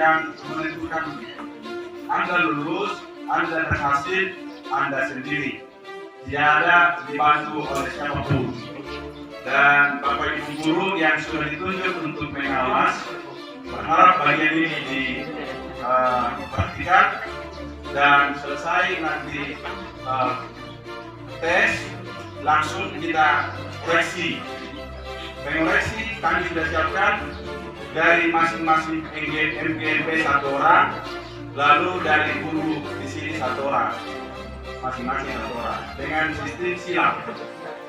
yang menentukan Anda lulus, Anda berhasil, Anda sendiri. Tidak dibantu oleh siapapun. Dan Bapak Ibu guru yang sudah ditunjuk untuk mengawas, berharap bagian ini diperhatikan dan selesai nanti tes langsung kita koreksi. Mengoreksi kami sudah siapkan dari masing-masing MGMP 1 orang, lalu dari guru di sini 1 orang, masing-masing 1 orang dengan sistem silang.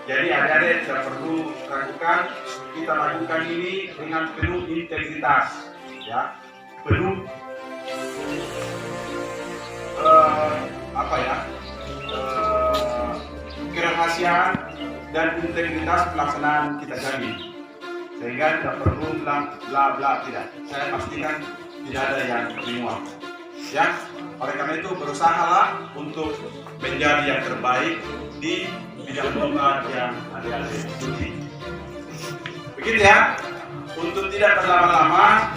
Jadi adik-adik tidak perlu ragukan, kita lakukan ini dengan penuh integritas, ya, penuh kerahasiaan dan integritas pelaksanaan kita jamin, sehingga tidak perlu bla bla, tidak. Saya pastikan tidak ada yang dimuat, ya. Oleh karena itu berusahalah untuk menjadi yang terbaik di bidang lomba yang adik-adik ikuti. Begitu ya. Untuk tidak berlama-lama,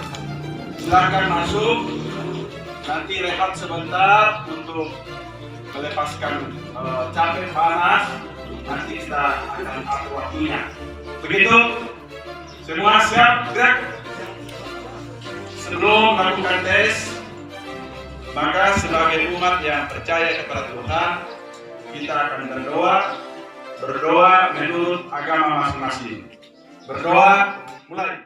silakan masuk. Nanti rehat sebentar untuk melepaskan capek panas. Nanti kita akan atur waktunya. Begitu? Semua siap? Gerak. Sebelum melakukan tes, maka sebagai umat yang percaya kepada Tuhan, kita akan berdoa menurut agama masing-masing. Berdoa, mulai.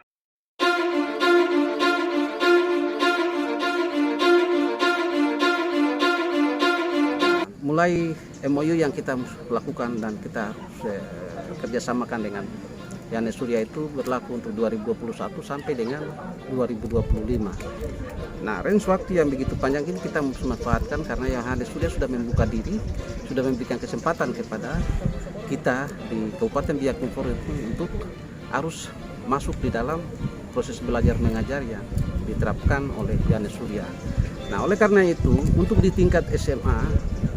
Mulai MOU yang kita lakukan dan kita kerjasamakan dengan Yohanes Surya itu berlaku untuk 2021 sampai dengan 2025. Nah, range waktu yang begitu panjang ini kita manfaatkan karena Yohanes Surya sudah membuka diri, sudah memberikan kesempatan kepada kita di Kabupaten Biak Numfor itu untuk harus masuk di dalam proses belajar mengajar yang diterapkan oleh Yohanes Surya. Nah, oleh karena itu untuk di tingkat SMA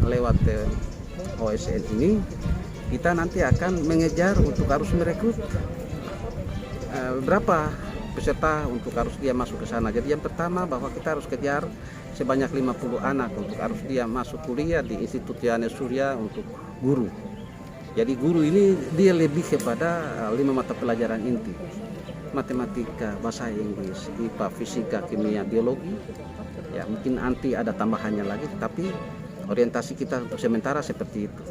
lewat OSN ini kita nanti akan mengejar untuk harus merekrut berapa peserta untuk harus dia masuk ke sana. Jadi yang pertama bahwa kita harus kejar sebanyak 50 anak untuk harus dia masuk kuliah di Institut Yohanes Surya untuk guru. Jadi guru ini dia lebih kepada 5 mata pelajaran inti. Matematika, bahasa Inggris, IPA, fisika, kimia, biologi. Ya, mungkin nanti ada tambahannya lagi, tapi orientasi kita untuk sementara seperti itu.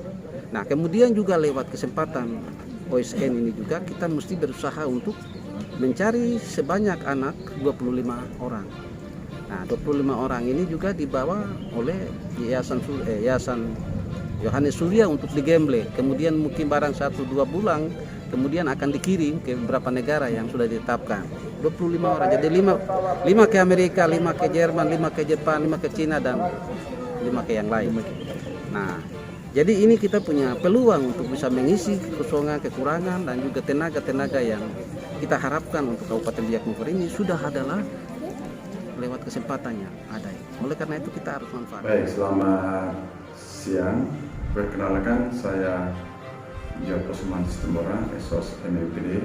Nah, kemudian juga lewat kesempatan OSN ini juga kita mesti berusaha untuk mencari sebanyak anak 25 orang. Nah, 25 orang ini juga dibawa oleh Yayasan Yohanes Surya untuk digemble. Kemudian mungkin barang 1-2 bulan kemudian akan dikirim ke beberapa negara yang sudah ditetapkan. 25 orang. Jadi 5 ke Amerika, 5 ke Jerman, 5 ke Jepang, 5 ke Cina dan 5 ke yang lain. Nah, jadi ini kita punya peluang untuk bisa mengisi kekosongan, kekurangan dan juga tenaga-tenaga yang kita harapkan untuk Kabupaten Biak Numfor ini sudah adalah lewat kesempatannya ada. Oleh karena itu kita harus manfaatkan. Baik, selamat siang. Perkenalkan saya Joko Sumantis Tembora, Esos MPD.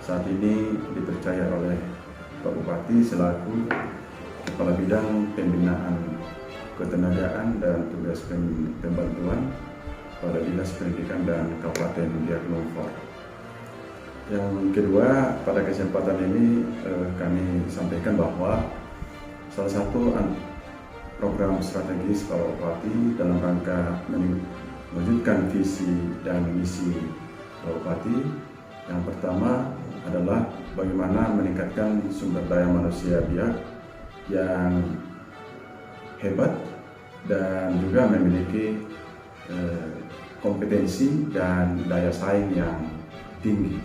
Saat ini dipercaya oleh Pak Bupati selaku Kepala Bidang Pembinaan Ketenagaan dan Tugas Pembantuan pada Dinas Pendidikan dan Kabupaten Biak Numfor. Yang kedua, pada kesempatan ini kami sampaikan bahwa salah satu program strategis Pak Bupati dalam rangka mewujudkan visi dan misi Pak Bupati, yang pertama adalah bagaimana meningkatkan sumber daya manusia Biak yang hebat dan juga memiliki kompetensi dan daya saing yang tinggi.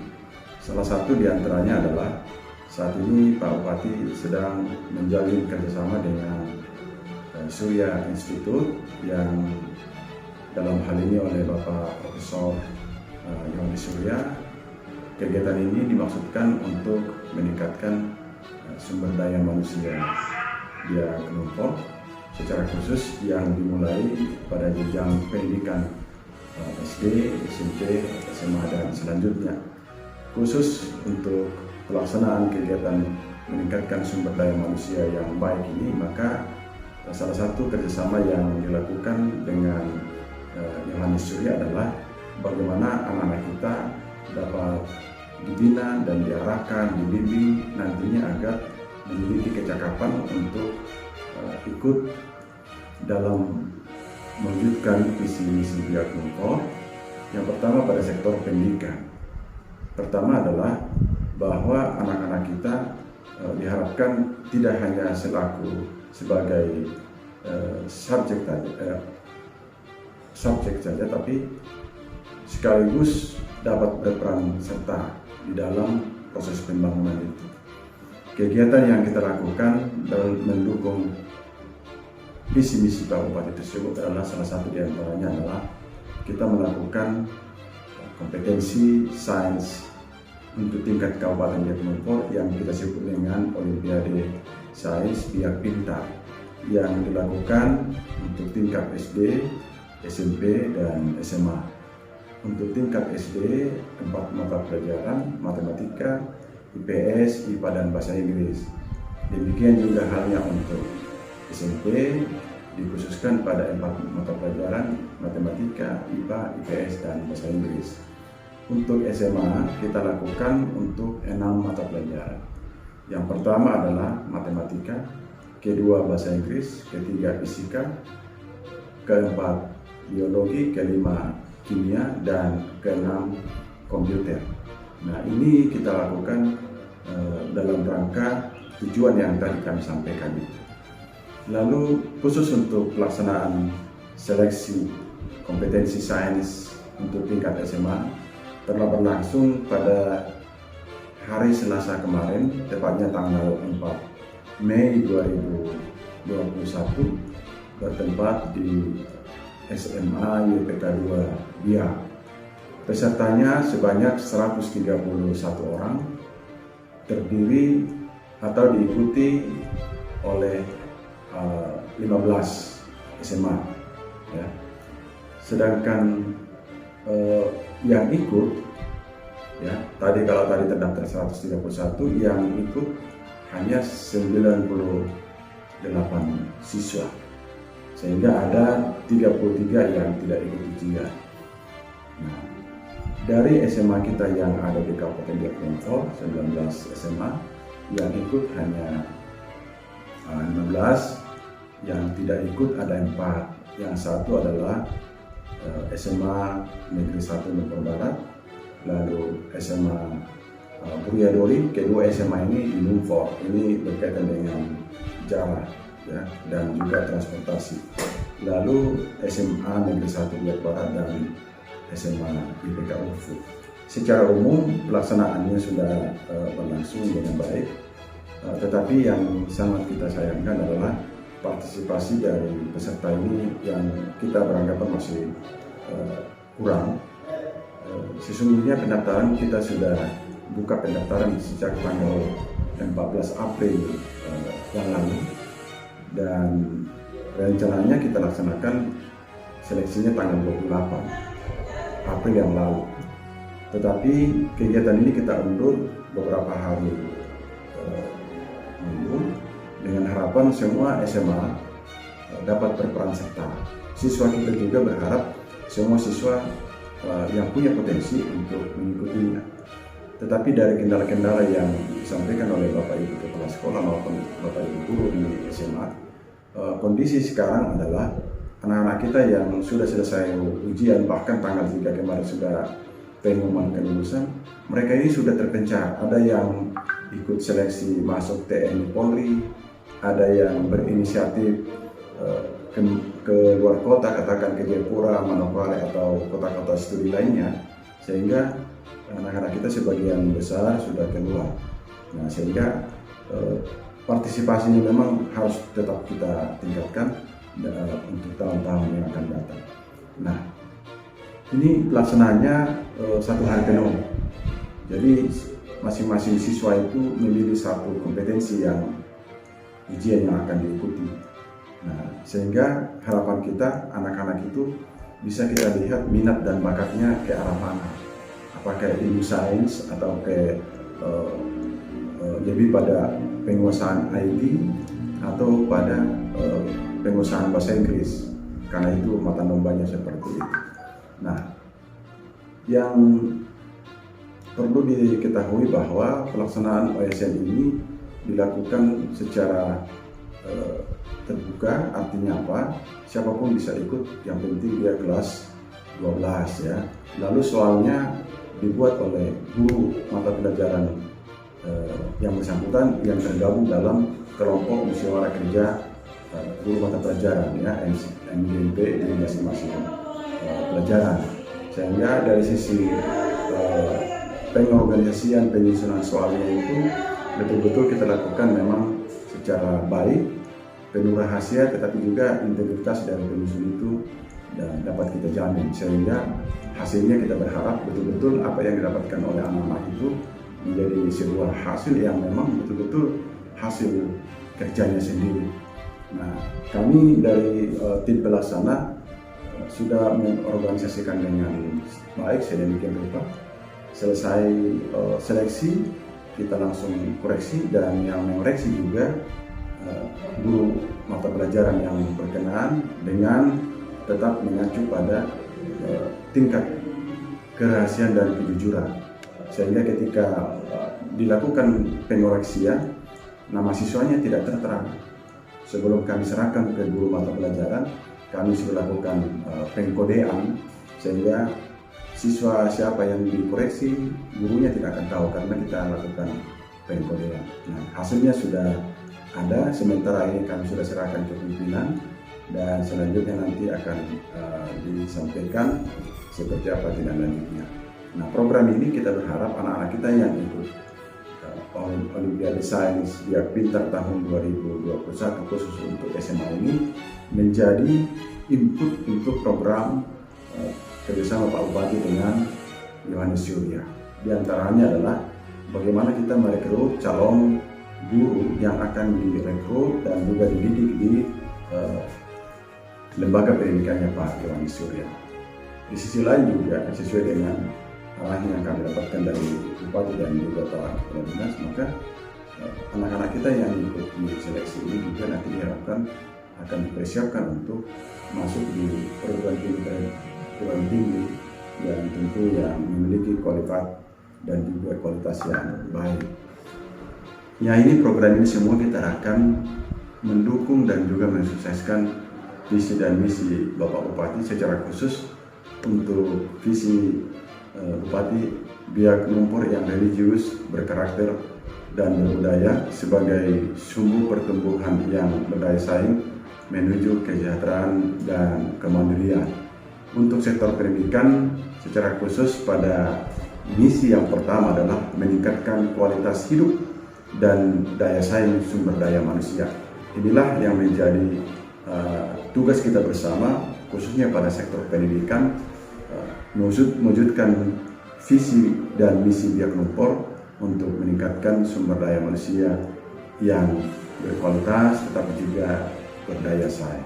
Salah satu diantaranya adalah saat ini Pak Bupati sedang menjalin kerjasama dengan Surya Institute yang dalam hal ini oleh Bapak Profesor Yohanes Surya. Kegiatan ini dimaksudkan untuk meningkatkan sumber daya manusia Biak Numfor secara khusus yang dimulai pada jenjang pendidikan SD, SMP, SMA dan selanjutnya. Khusus untuk pelaksanaan kegiatan meningkatkan sumber daya manusia yang baik ini, maka salah satu kerjasama yang dilakukan dengan Yohanes Surya adalah bagaimana anak-anak kita dapat dibina dan diarahkan, dibimbing nantinya agar memiliki kecakapan untuk ikut dalam mewujudkan visi misi Biak Numfor. Yang pertama pada sektor pendidikan. Pertama adalah bahwa anak-anak kita diharapkan tidak hanya sebagai subjek saja, tapi sekaligus dapat berperan serta di dalam proses pembangunan itu. Kegiatan yang kita lakukan dalam mendukung visi misi Pak Bupati tersebut adalah salah satu di antaranya adalah kita melakukan kompetensi sains untuk tingkat Kabupaten Biak Numfor yang kita sebut dengan Olimpiade Sains Biak Pintar yang dilakukan untuk tingkat SD, SMP, dan SMA. Untuk tingkat SD, 4 mata pelajaran, matematika, IPS, IPA, dan bahasa Inggris. Demikian juga halnya untuk SMP, dikhususkan pada 4 mata pelajaran, matematika, IPA, IPS, dan bahasa Inggris. Untuk SMA, kita lakukan untuk 6 mata pelajaran. Yang pertama adalah matematika, kedua bahasa Inggris, ketiga fisika, keempat biologi, kelima kimia, dan keenam komputer. Nah, ini kita lakukan dalam rangka tujuan yang tadi kami sampaikan itu. Lalu khusus untuk pelaksanaan seleksi kompetensi sains untuk tingkat SMA telah berlangsung pada hari Selasa kemarin, tepatnya tanggal 4 Mei 2021, bertempat di SMA YPK 2 Biak. Pesertanya sebanyak 131 orang, terdiri atau diikuti oleh 15 SMA. Ya. Sedangkan yang ikut, ya, kalau tadi terdaftar 131, yang ikut hanya 98 siswa, sehingga ada 33 yang tidak ikut ujian. Nah, dari SMA kita yang ada di Kabupaten Biak Numfor, 19 SMA, yang ikut hanya 16, yang tidak ikut ada 4. Yang satu adalah SMA Negeri 1 Numfor Barat, lalu SMA Buryadori, kedua SMA ini di Numfor, ini berkaitan dengan jarak, ya, dan juga transportasi. Lalu SMA Negeri 1 Biak Barat dan SMA YPK UFU. Secara umum pelaksanaannya sudah berlangsung dengan baik, tetapi yang sangat kita sayangkan adalah partisipasi dari peserta ini yang kita beranggapan masih kurang. Sesungguhnya pendaftaran kita sudah buka pendaftaran sejak tanggal 14 April yang lalu, dan rencananya kita laksanakan seleksinya tanggal 28 April yang lalu. Tetapi kegiatan ini kita undur beberapa hari dengan harapan semua SMA dapat berperan serta. Siswa kita juga berharap semua siswa yang punya potensi untuk mengikutinya. Tetapi dari kendala-kendala yang disampaikan oleh Bapak Ibu Kepala Sekolah maupun Bapak Ibu Guru di SMA, kondisi sekarang adalah anak-anak kita yang sudah selesai ujian, bahkan tanggal 3 kemarin sudah pengumuman kelulusan, mereka ini sudah terpencar. Ada yang ikut seleksi masuk TNI Polri, ada yang berinisiatif ke luar kota, katakan ke Jayapura, Manokwari, atau kota-kota studi lainnya, sehingga anak-anak kita sebagian besar sudah keluar. Nah, sehingga partisipasinya memang harus tetap kita tingkatkan untuk tahun-tahun yang akan datang. Nah, ini pelaksanaannya 1 hari penuh. Jadi masing-masing siswa itu memilih satu kompetensi yang ujian yang akan diikuti. Nah, sehingga harapan kita anak-anak itu bisa kita lihat minat dan bakatnya ke arah mana. Apakah ilmu sains atau ke lebih pada penguasaan IT atau pada penguasaan bahasa Inggris, karena itu mata nombanya seperti itu. Nah, yang perlu diketahui bahwa pelaksanaan OSN ini dilakukan secara terbuka, artinya apa? Siapapun bisa ikut, yang penting dia kelas 12 ya. Lalu soalnya dibuat oleh guru mata pelajaran yang bersangkutan yang tergabung dalam kelompok musyawarah kerja guru mata pelajaran ya, MGMP di masing-masing pelajaran. Sehingga dari sisi pengorganisasian penyusunan soalnya itu betul-betul kita lakukan memang secara baik, penuh rahasia, tetapi juga integritas dari penyusun itu dapat kita jamin, sehingga hasilnya kita berharap betul-betul apa yang didapatkan oleh anak-anak itu menjadi sebuah hasil yang memang betul-betul hasil kerjanya sendiri. Nah, kami dari tim pelaksana sudah mengorganisasikan dengan baik sedemikian rupa. Selesai seleksi, kita langsung koreksi, dan yang mengoreksi juga guru mata pelajaran yang berkenaan dengan tetap mengacu pada tingkat kerahasiaan dan kejujuran, sehingga ketika dilakukan pengoreksian, nama siswanya tidak tertera. Sebelum kami serahkan ke guru mata pelajaran, kami sudah lakukan pengkodean, sehingga siswa siapa yang dikoreksi, gurunya tidak akan tahu karena kita lakukan pengkodean. Nah, hasilnya sudah ada, sementara ini kami sudah serahkan ke pimpinan, dan selanjutnya nanti akan disampaikan seperti apa tindak lanjutnya. Nah, program ini kita berharap anak-anak kita yang ikut Olimpiade Sains Biak Pintar tahun 2021 khusus untuk SMA ini menjadi input untuk program kerjasama Pak Bupati dengan Yohanes Surya. Di antaranya adalah bagaimana kita merekrut calon guru yang akan direkrut dan juga dididik di lembaga pendidikannya Pak Yohanes Surya. Di sisi lain juga sesuai dengan arahan yang kami dapatkan dari Bupati dan juga Pak Kepala Dinas, maka anak-anak kita yang ikut di seleksi ini juga nanti diharapkan akan dipersiapkan untuk masuk di perguruan tinggi yang tentu yang memiliki kualitas dan juga kualitas yang baik. Ya, ini program ini semua kita akan mendukung dan juga mensukseskan visi dan misi Bapak Bupati, secara khusus untuk visi Bupati Biak Numfor yang religius, berkarakter dan berbudaya sebagai sumber pertumbuhan yang berdaya saing menuju kesejahteraan dan kemandirian. Untuk sektor pendidikan secara khusus pada misi yang pertama adalah meningkatkan kualitas hidup dan daya saing sumber daya manusia. Inilah yang menjadi tugas kita bersama, khususnya pada sektor pendidikan, mewujudkan visi dan misi Biak Numfor untuk meningkatkan sumber daya manusia yang berkualitas tetapi juga berdaya saing.